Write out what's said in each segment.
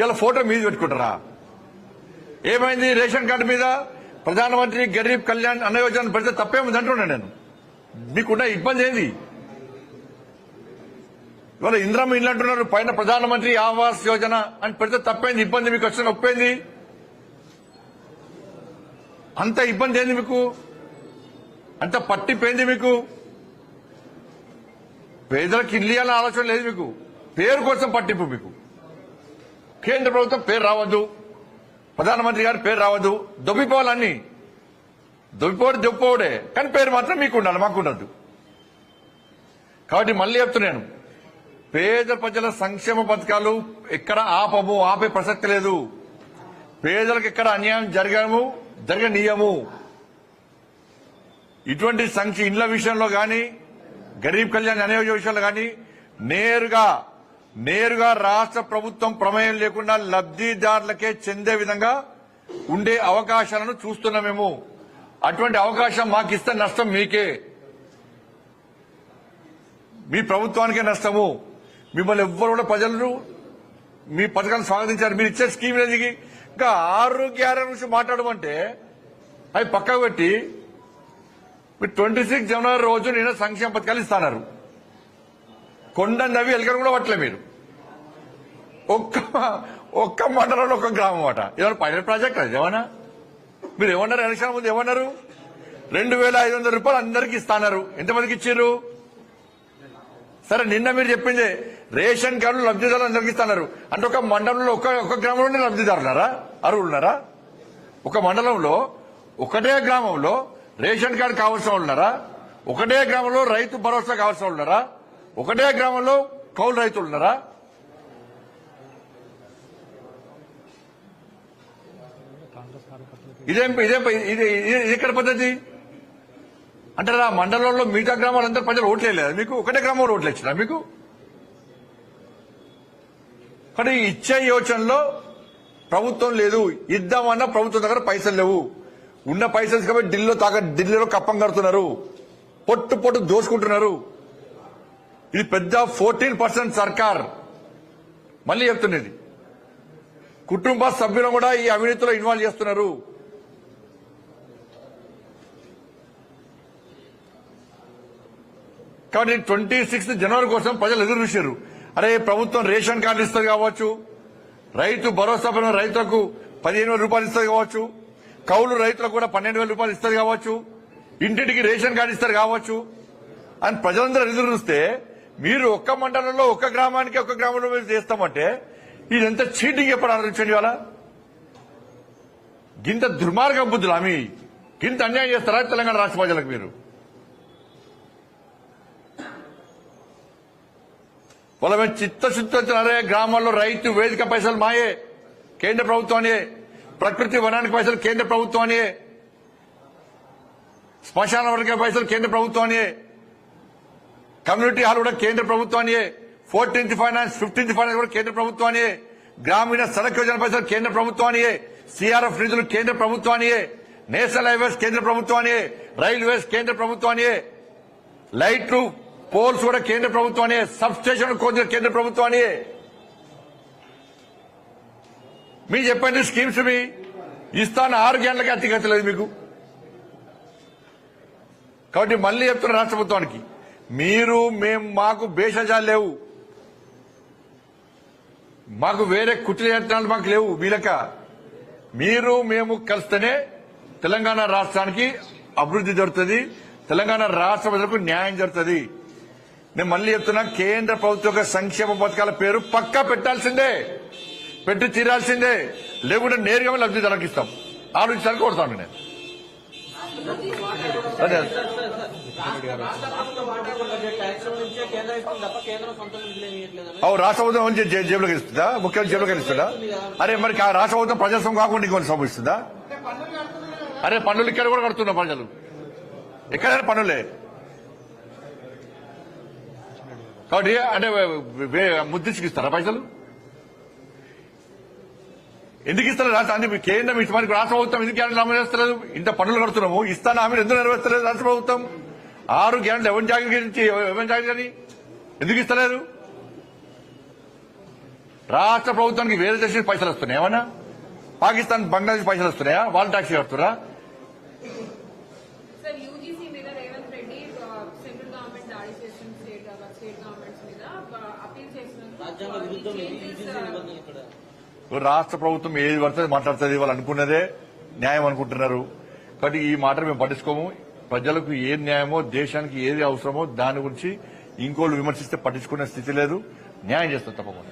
ఇలా ఫోటో మీద పెట్టుకుంటారా? ఏమైంది రేషన్ కార్డు మీద ప్రధానమంత్రి గరీబ్ కళ్యాణ్ అన్న యోజన పెడితే తప్పేముంది అంటున్నా నేను. మీకున్న ఇబ్బంది ఏంది? ఇవాళ ఇందిరమ్మ ఇల్లు అంటున్నారు, పైన ప్రధానమంత్రి ఆవాస్ యోజన అని పెడితే తప్పైంది, ఇబ్బంది మీకు వచ్చిన ఒప్పైంది. అంత ఇబ్బంది ఏంది మీకు? అంత పట్టిపోయింది మీకు? పేదలకు ఇల్లు ఇవ్వాలని ఆలోచన లేదు మీకు. పేరు కోసం పట్టింపు మీకు. కేంద్ర ప్రభుత్వం పేరు రావద్దు, ప్రధానమంత్రి గారి పేరు రావద్దు, దొబ్బిపోవాలన్నీ. దొబ్బిపోవడే కానీ పేరు మాత్రం మీకు ఉండాలి, మాకు ఉండద్దు. కాబట్టి మళ్ళీ చెప్తున్నాను, పేద ప్రజల సంక్షేమ పథకాలు ఎక్కడ ఆపే ప్రసక్తి లేదు. పేదలకు ఎక్కడ అన్యాయం జరగనీయము. ఇటువంటి ఇండ్ల విషయంలో గాని, గరీబ్ కళ్యాణ్ అనే విషయంలో గాని నేరుగా రాష్ట్ర ప్రభుత్వం ప్రమేయం లేకుండా లబ్దిదారులకే చెందే విధంగా ఉండే అవకాశాలను చూస్తున్నాం మేము. అటువంటి అవకాశం మాకు ఇస్తే నష్టం మీకే, మీ ప్రభుత్వానికే నష్టము. మిమ్మల్ని ఎవ్వరు కూడా ప్రజలు మీ పథకాన్ని స్వాగతించారు. మీరు ఇచ్చే స్కీమ్ లేదు. ఇంకా ఆరోగ్య గురించి మాట్లాడమంటే అవి పక్కకు పెట్టి మీరు 26 జనవరి రోజు నేను సంక్షేమ పథకాలు ఇస్తున్నారు. కొండన్నవి ఎలకలు కూడా పట్టలే మీరు. ఒక్క మండలంలో ఒక్క గ్రామం అట. ఏమన్నా పైలట్ ప్రాజెక్ట్ అది ఏమన్నా? మీరు ఏమన్నారు ఎలక్షన్ ముందు? ఏమన్నారు? 2500 రూపాయలు అందరికి ఇస్తున్నారు. ఎంతమందికి ఇచ్చారు? సరే, నిన్న మీరు చెప్పింది రేషన్ కార్డులు లబ్దిదారులు అందరికి ఇస్తున్నారు అంటే ఒక మండలంలో ఒక గ్రామంలోనే లబ్దిదారులారా? అర్హులున్నారా? ఒక మండలంలో ఒకటే గ్రామంలో రేషన్ కార్డు కావాల్సిన వాళ్ళు ఉన్నారా? ఒకటే గ్రామంలో రైతు భరోసా కావాల్సిన వాళ్ళు ఉన్నారా? ఒకటే గ్రామంలో కౌలు రైతులు ఉన్నారా? ఇది ఇక్కడ పద్ధతి అంటే ఆ మండలంలో మిగతా గ్రామాలందరూ ప్రజలు ఓట్లేదు మీకు? ఒకటే గ్రామంలో ఓట్లు ఇచ్చినా మీకు? కానీ ఇచ్చే యోచనలో ప్రభుత్వం లేదు. ఇద్దామన్నా ప్రభుత్వం దగ్గర పైసలు లేవు. ఉన్న పైసలు కాబట్టి ఢిల్లీలో కప్పం కడుతున్నారు, పొట్టు దోసుకుంటున్నారు. ఇది పెద్ద 14% సర్కార్. మళ్ళీ చెప్తున్నది, కుటుంబ సభ్యులను కూడా ఈ అవినీతిలో ఇన్వాల్వ్ చేస్తున్నారు. కాబట్టి 26 జనవరి కోసం ప్రజలు ఎదురు చూశారు. అరే, ప్రభుత్వం రేషన్ కార్డు ఇస్తుంది కావచ్చు, రైతు భరోసా పైన రైతులకు 15,000 రూపాయలు ఇస్తుంది కావచ్చు, కౌలు రైతులకు కూడా 12,000 రూపాయలు ఇస్తుంది కావచ్చు, ఇంటింటికి రేషన్ కార్డు ఇస్తారు కావచ్చు అని ప్రజలందరూ ఎదురు చూస్తే మీరు ఒక్క మండలంలో ఒక్క గ్రామంలో మీరు చేస్తామంటే ఇదంత చీటింగ్ ఎప్పుడు ఆలోచించండి. ఇవాళ గింత దుర్మార్గ బుద్ధులు ఆమె గింత అన్యాయం చేస్తారా తెలంగాణ రాష్ట్ర ప్రజలకు? మీరు వాళ్ళ మీద చిత్తశుద్ధి వచ్చినారే. గ్రామాల్లో రైతు వేదిక పైసలు మాయే, కేంద్ర ప్రభుత్వానియే. ప్రకృతి వనానికి పైసలు కేంద్ర ప్రభుత్వానియే. శ్మశాన వర్గ పైసలు కేంద్ర ప్రభుత్వానియే. కమ్యూనిటీ హాల్ కూడా కేంద్ర ప్రభుత్వానియే. 14th ఫైనాన్స్ 15th ఫైనాన్స్ కూడా కేంద్ర ప్రభుత్వానియే. గ్రామీణ సడక్ యోజన పైసలు కేంద్ర ప్రభుత్వానియే. సిఆర్ఎఫ్ నిధులు కేంద్ర ప్రభుత్వానియే. నేషనల్ హైవేస్ కేంద్ర ప్రభుత్వానియే. రైల్వేస్ కేంద్ర ప్రభుత్వానియే. లైట్లు పోల్స్ కూడా కేంద్ర ప్రభుత్వానియే. సబ్ స్టేషన్ కేంద్ర ప్రభుత్వానియే. మీరు చెప్పండి, స్కీమ్స్ మీ ఇస్తాను 6 గంటలకి అతిగతి లేదు మీకు. కాబట్టి మళ్ళీ చెప్తున్న రాష్ట్ర ప్రభుత్వానికి, మాకు భేషజాలు లేవు, మాకు వేరే కుట్రయత్నాలు మాకు లేవు. వీలక మేము కలిస్తేనే తెలంగాణ రాష్ట్రానికి అభివృద్ధి జరుగుతుంది, తెలంగాణ రాష్ట్ర ప్రజలకు న్యాయం జరుగుతుంది. నేను మళ్ళీ చెప్తున్నా, కేంద్ర ప్రభుత్వ సంక్షేమ పథకాల పేరు పక్కా పెట్టాల్సిందే, పెట్టి తీరాల్సిందే. లేకుంటే నేరుగా లబ్ధిదారులకు ఇస్తాం. ఆలోచించాలని కోరుతాను నేను. అదే రాష్ట్ర ప్రభుత్వం జేబులోకి ఇస్తుందా? ముఖ్యమంత్రి జేబులోకి ఇస్తుందా? అరే మరి రాష్ట్ర ప్రభుత్వం ప్రజాస్వామ్యం కాకుండా ఇంకొన్ని సమయిస్తుందా? అరే పన్నులు ఇక్కడ కూడా కడుతున్నా ప్రజలు, ఎక్కడైనా పన్నులే. కాబట్టి అంటే ముద్దించుకిస్తారా పైసలు? ఎందుకు ఇస్తారు? రాష్ట్ర కేంద్రం ఇష్టమానికి రాష్ట్ర ప్రభుత్వం ఎందుకు గ్యారెంటీ అమలు చేస్తలేదు? ఇంత పన్నులు కడుతున్నాము, ఇస్తాను హామీలు ఎందుకు నెరవేర్చలేదు రాష్ట్ర ప్రభుత్వం? 6 గ్యారెంటీ ఎవరి జాగ్రత్త కానీ ఎందుకు ఇస్తలేరు? రాష్ట్ర ప్రభుత్వానికి వేరే దేశం నుంచి పైసలు వస్తున్నాయి ఏమన్నా? పాకిస్తాన్ బంగ్లాదేశ్ పైసలు వస్తున్నాయా? వాళ్ళు ట్యాక్స్ కడుతురా? సార్ యూజీసీ మీద రేవంత్ రెడ్డి సెంట్రల్ గవర్నమెంట్ దాడి చేసిన స్టేట్ గవర్నమెంట్స్ మీద అపీల్ చేసినందుకు రాష్ట్ర ప్రభుత్వం ఏది పడుతుంది మాట్లాడుతుంది, వాళ్ళు అనుకున్నదే న్యాయం అనుకుంటున్నారు. కాబట్టి ఈ మాట మేము పట్టించుకోము. ప్రజలకు ఏది న్యాయమో, దేశానికి ఏది అవసరమో దాని గురించి ఇంకోళ్ళు విమర్శిస్తే పట్టించుకునే స్థితి లేదు. న్యాయం చేస్తాం తప్పకుండా.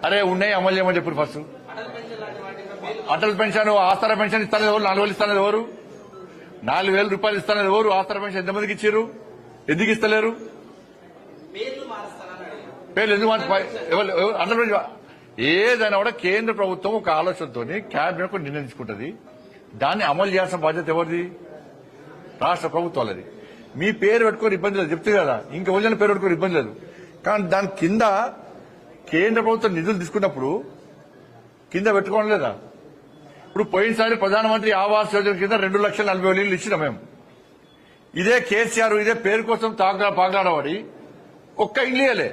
అరే ఉన్నాయి, అమలు చేయమని చెప్పారు. ఫస్ట్ అటల్ పెన్షన్, ఆసరా పెన్షన్ ఇస్తానది ఎవరు? 4,000 ఇస్తానది ఎవరు? 4,000 రూపాయలు ఇస్తానది ఎవరు? ఆసరా పెన్షన్ ఎంతమందికి ఇచ్చారు? ఎందుకు ఇస్తలేరు? పేర్లు ఎందుకు అటల్ పెన్షన్ ఏదైనా కూడా కేంద్ర ప్రభుత్వం ఒక ఆలోచనతో క్యాబినెట్ నిర్ణయించుకుంటుంది. దాన్ని అమలు చేయాల్సిన బాధ్యత ఎవరిది? రాష్ట్ర ప్రభుత్వాలది. మీ పేరు పెట్టుకొని ఇబ్బంది లేదు చెప్తే కదా, ఇంకా వదిలిన పేరు పెట్టుకొని ఇబ్బంది లేదు. కానీ దాని కింద కేంద్ర ప్రభుత్వం నిధులు తీసుకున్నప్పుడు కింద పెట్టుకోవడం లేదా? ఇప్పుడు పోయినసారి ప్రధానమంత్రి ఆవాస్ యోజన కింద 2,40,000 ఇళ్లు ఇచ్చినాం మేము. ఇదే కేసీఆర్ ఇదే పేరు కోసం పాగలాడబడి ఒక్క ఇల్లు ఇయ్యలే.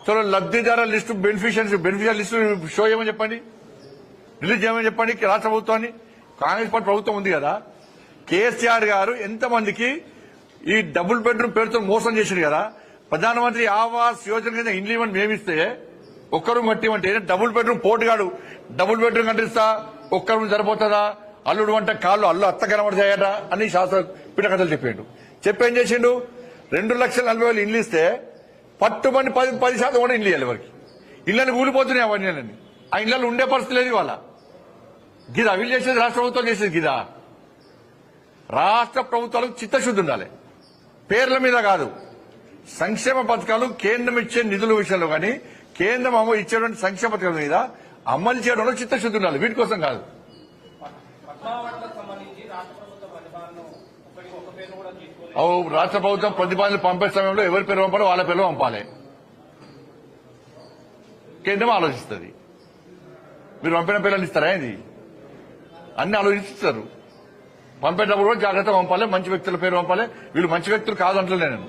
చలో లబ్దిదారుల లిస్టు బెనిఫిషియర్ లిస్టు షో చేయమని చెప్పండి, రిలీజ్ చేయమని చెప్పండి రాష్ట్ర ప్రభుత్వాన్ని. కాంగ్రెస్ పార్టీ ప్రభుత్వం ఉంది కదా, కేసీఆర్ గారు ఎంతమందికి ఈ డబుల్ బెడ్రూమ్ పేరుతో మోసం చేసింది కదా. ప్రధానమంత్రి ఆవాస్ యోజన కింద ఇండ్లు ఇవ్వని మేమిస్తే ఒక్కరు కట్టిమంటే డబుల్ బెడ్రూమ్ పోటుగాడు డబుల్ బెడ్రూమ్ కట్టిస్తా ఒక్కరు సరిపోతుందా? అల్లుడు అంటే కాళ్ళు అత్త కనబడతాయట అని శాస్త్ర పిటకథలు చెప్పిండు. చెప్పేం చేసిండు? 2,40,000 ఇల్లు ఇస్తే పట్టుమని 10% కూడా ఇల్లు ఇవ్వాలి. ఎవరికి ఇళ్ళని కూలిపోతున్నాయి అవన్నీ. ఆ ఇళ్లలో ఉండే పరిస్థితి లేదు ఇవాళ. గిదా వీళ్ళు చేసేది రాష్ట్ర ప్రభుత్వం చేసేది గిదా? రాష్ట్ర ప్రభుత్వాలకు చిత్తశుద్ధి ఉండాలి, పేర్ల మీద కాదు. సంక్షేమ పథకాలు కేంద్రం ఇచ్చే నిధుల విషయంలో కానీ కేంద్రం ఇచ్చేటువంటి సంక్షేమ పథకాల మీద అమలు చేయడంలో చిత్తశుద్ధి ఉండాలి, వీటి కోసం కాదు. రాష్ట్ర ప్రభుత్వం ప్రతిపాదనలు పంపే సమయంలో ఎవరి పేరు పంపాలో వాళ్ళ పేరు పంపాలి. కేంద్రం ఆలోచిస్తుంది. మీరు పంపిన పేర్లను ఇస్తారా? ఇది అన్ని ఆలోచిస్తారు. పంపేటప్పుడు కూడా జాగ్రత్తగా పంపాలి, మంచి వ్యక్తుల పేరు పంపాలి. వీళ్ళు మంచి వ్యక్తులు కాదంటలే, నేను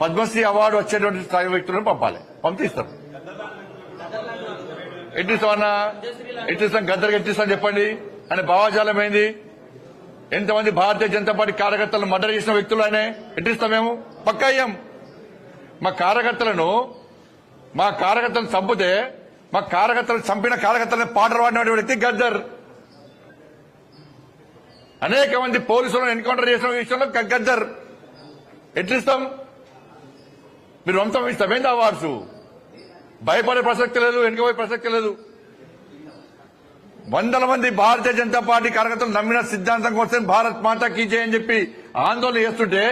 పద్మశ్రీ అవార్డు వచ్చేటువంటి స్థాయి వ్యక్తులను పంపాలి, పంపిస్తారు. ఎట్టిస్తామన్నా ఎట్టిస్తాం, గద్దరికి ఎట్టిస్తాం చెప్పండి అని భావాజాలం ఏంది? ఎంతమంది భారతీయ జనతా పార్టీ కార్యకర్తలను మర్డర్ చేసిన వ్యక్తులు ఆయన ఎట్టిస్తాం మేము? పక్కా అయ్యాం. మా కార్యకర్తలను చంపితే మా కార్యకర్తలను చంపిన కార్యకర్తలను పాటలు పాడిన వ్యక్తి గద్దర్. అనేక మంది పోలీసులను ఎన్కౌంటర్ చేసిన విషయంలో గద్దర్. ఎట్లిస్తాం? మీరు వంశం ఇస్తామేంది అవార్డ్స్? భయపడే ప్రసక్తి లేదు, వెనుకపోయే ప్రసక్తి లేదు. వందల మంది భారతీయ జనతా పార్టీ కార్యకర్తలు నమ్మిన సిద్ధాంతం కోసం భారత్ మాతా కీ జై అని చెప్పి ఆందోళన చేస్తుంటే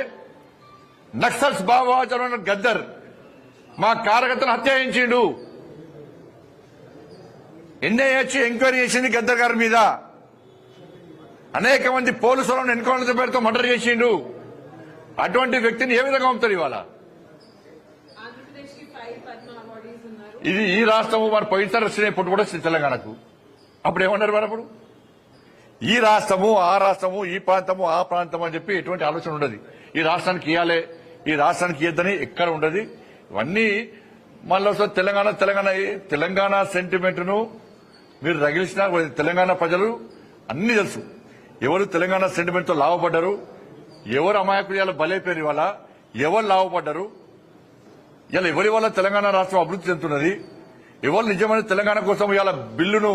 నక్సల్స్ భావాచరణ గద్దర్ మా కార్యకర్తలు హత్య చేయించిండు. ఎన్ఐఏ ఎంక్వైరీ చేసింది గద్దర్ గారి మీద. అనేక మంది పోలీసులను ఎన్కౌంటర్ పేరుతో మర్డర్ చేసిండు. అటువంటి వ్యక్తిని ఏ విధంగా పంపుతారు ఇవాళ? ఇది ఈ రాష్ట్రము మరి పోయినసారి వచ్చినప్పుడు కూడా తెలంగాణకు అప్పుడు ఏమన్నారు? మరి అప్పుడు ఈ రాష్ట్రము ఆ రాష్ట్రము, ఈ ప్రాంతము ఆ ప్రాంతం అని చెప్పి ఎటువంటి ఆలోచన ఉండదు. ఈ రాష్ట్రానికి ఇవ్వాలి, ఈ రాష్ట్రానికి ఇవ్వద్దని ఎక్కడ ఉండదు. ఇవన్నీ మళ్ళీ తెలంగాణ సెంటిమెంట్ ను మీరు రగిలిసిన తెలంగాణ ప్రజలు అన్ని తెలుసు. ఎవరు తెలంగాణ సెంటిమెంట్ తో లాభపడ్డారు, ఎవరు అమాయకులు బలైపోయారు, ఇవాళ ఎవరు లాభపడ్డారు, ఇలా ఎవరి వల్ల తెలంగాణ రాష్ట్రం అభివృద్ధి చెందుతున్నది, ఎవరు నిజమైన తెలంగాణ కోసం ఇవాళ బిల్లును